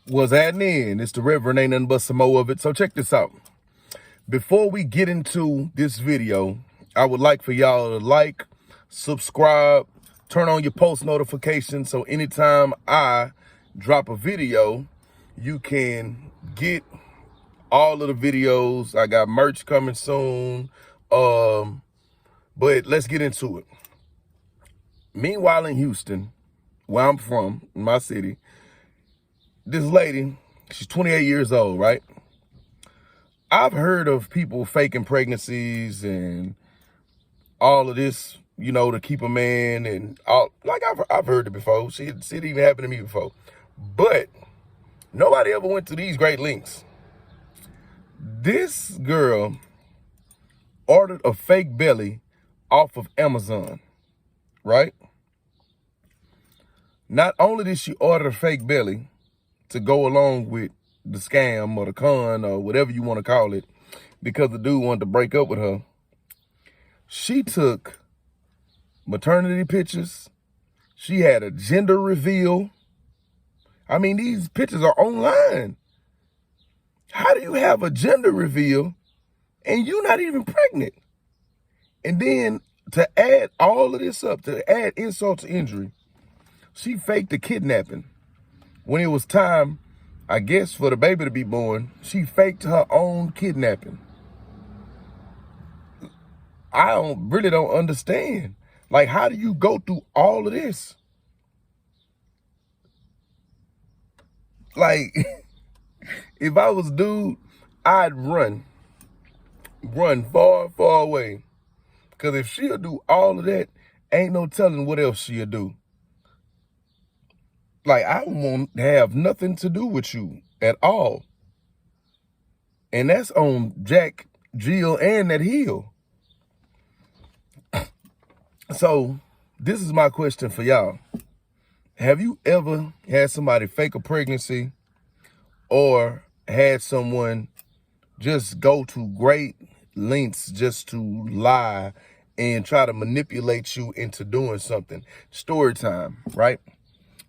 Was happening? It's the Reverend, ain't nothing but some more of it. So check this out. Before we get into this video, I would like for y'all to like, subscribe, turn on your post notifications so anytime I drop a video, you can get all of the videos. I got merch coming soon. But let's get into it. Meanwhile, in Houston, where I'm from, in my city, this lady, she's 28 years old, right? I've heard of people faking pregnancies and all of this, you know, to keep a man and all. Like I've heard it before. It even happened to me before. But nobody ever went to these great lengths. This girl ordered a fake belly off of Amazon, right? Not only did she order a fake belly to go along with the scam or the con or whatever you want to call it, because the dude wanted to break up with her, she took maternity pictures. She had a gender reveal. I mean, these pictures are online. How do you have a gender reveal and you're not even pregnant? And then to add all of this up, to add insult to injury, she faked the kidnapping. When it was time, I guess, for the baby to be born, she faked her own kidnapping. I really don't understand. Like, how do you go through all of this? Like, if I was dude, I'd run far, far away. Because if she'll do all of that, ain't no telling what else she'll do. Like, I won't have nothing to do with you at all. And that's on Jack, Jill, and that heel. So, this is my question for y'all. Have you ever had somebody fake a pregnancy or had someone just go to great lengths just to lie and try to manipulate you into doing something? Story time, right?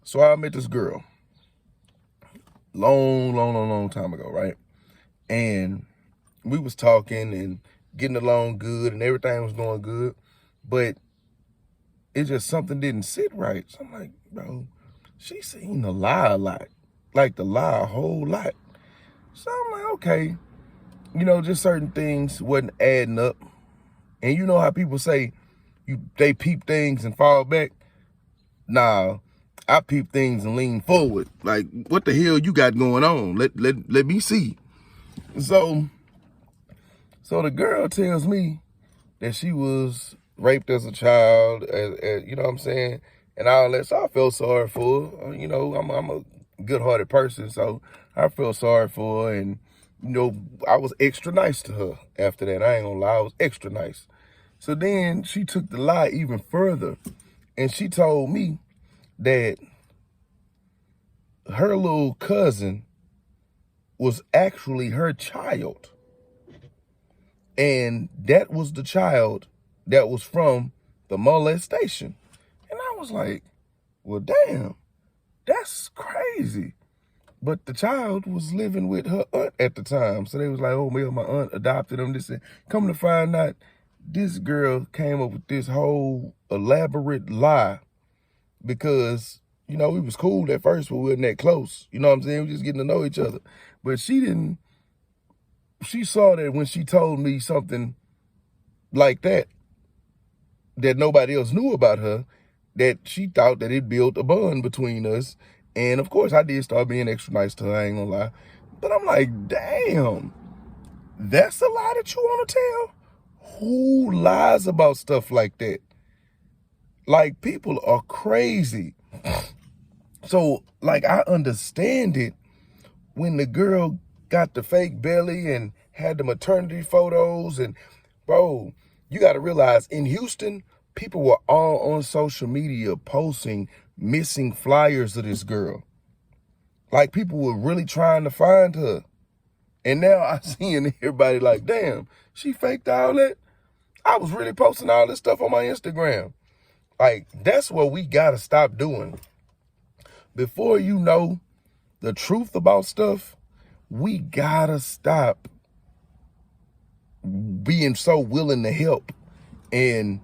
So I met this girl long time ago, right? And we was talking and getting along good and everything was going good, but it just something didn't sit right. So I'm like, bro, she seemed to lie a lot, like to lie a whole lot. So I'm like, okay, you know, just certain things wasn't adding up. And you know how people say they peep things and fall back? Nah, I peep things and lean forward. Like, what the hell you got going on? Let me see. So the girl tells me that she was raped as a child, you know what I'm saying, and all that. So I felt sorry for her. You know, I'm a good-hearted person, so I felt sorry for her, and you know, I was extra nice to her after that. I ain't gonna lie, I was extra nice. So then she took the lie even further, and she told me that her little cousin was actually her child. And that was the child that was from the molestation. And I was like, well, damn, that's crazy. But the child was living with her aunt at the time. So they was like, oh, well, my aunt adopted him. This and come to find out, this girl came up with this whole elaborate lie because, you know, we was cool at first, but we wasn't that close. You know what I'm saying? We just getting to know each other. But she saw that when she told me something like that nobody else knew about her, that she thought that it built a bond between us. And of course, I did start being extra nice to her, I ain't gonna lie. But I'm like, damn, that's a lie that you want to tell? Who lies about stuff like that? Like, people are crazy. So, like, I understand it when the girl got the fake belly and had the maternity photos. And, bro, you got to realize, in Houston, people were all on social media posting missing flyers of this girl. Like, people were really trying to find her. And now I'm seeing everybody like, damn, she faked all that? I was really posting all this stuff on my Instagram. Like, that's what we got to stop doing. Before you know, the truth about stuff, we gotta stop being so willing to help. And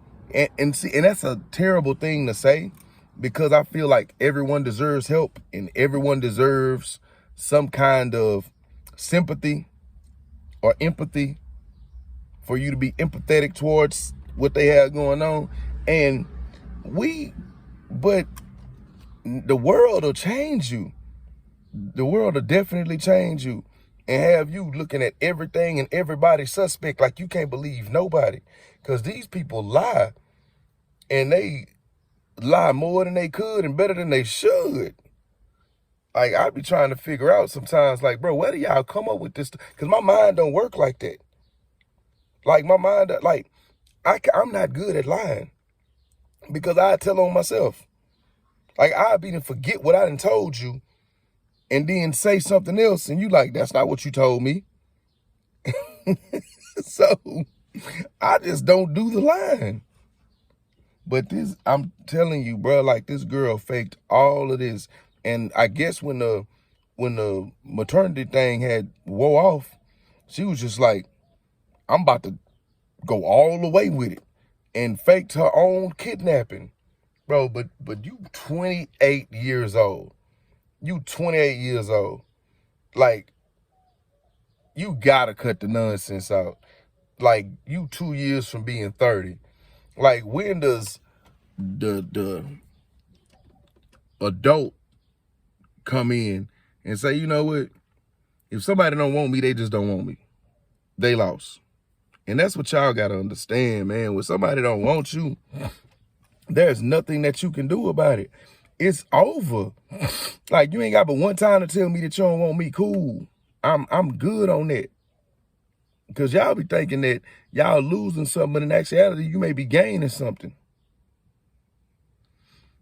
see, and that's a terrible thing to say, because I feel like everyone deserves help and everyone deserves some kind of sympathy or empathy, for you to be empathetic towards what they have going on. And but the world will change you. The world will definitely change you and have you looking at everything and everybody suspect, like you can't believe nobody. Because these people lie, and they lie more than they could and better than they should. Like, I be trying to figure out sometimes, like, bro, where do y'all come up with this? Because my mind don't work like that. Like, my mind, like, I'm not good at lying, because I tell on myself. Like, I be to forget what I done told you and then say something else, and you like, that's not what you told me. So I just don't do the lying. But this, I'm telling you, bro, like, this girl faked all of this. And I guess when the maternity thing had wore off, she was just like, I'm about to go all the way with it, and faked her own kidnapping. Bro, but you 28 years old. You 28 years old. Like, you gotta cut the nonsense out. Like, you 2 years from being 30. Like, when does the adult come in and say, you know what? If somebody don't want me, they just don't want me. They lost. And that's what y'all gotta understand, man. When somebody don't want you, there's nothing that you can do about it. It's over. Like, you ain't got but one time to tell me that you don't want me. Cool. I'm good on that. Because y'all be thinking that y'all losing something, but in actuality, you may be gaining something.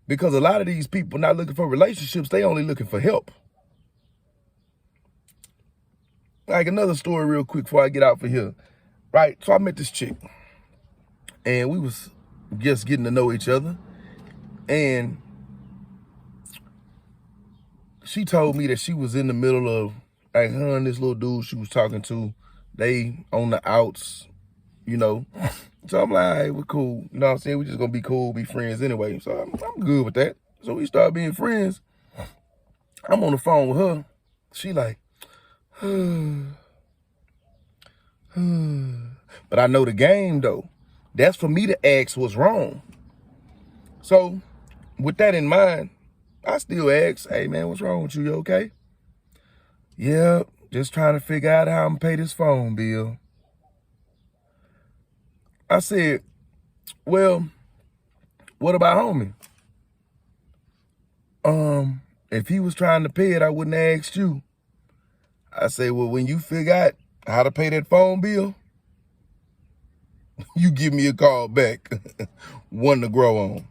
Because a lot of these people not looking for relationships, they only looking for help. Like, another story real quick before I get out for here. Right? So I met this chick, and we was just getting to know each other. And she told me that she was in the middle of, like, her and this little dude she was talking to, they on the outs, you know. So I'm like, hey, we're cool. You know what I'm saying? We just gonna be cool, be friends anyway. So I'm good with that. So we start being friends. I'm on the phone with her. She like, but I know the game though. That's for me to ask what's wrong. So with that in mind, I still ask, hey man, what's wrong with you? You okay? Yeah, just trying to figure out how I'm gonna pay this phone bill. I said, well, what about homie? If he was trying to pay it, I wouldn't have asked you. I say, well, when you figure out how to pay that phone bill, you give me a call back. One to grow on.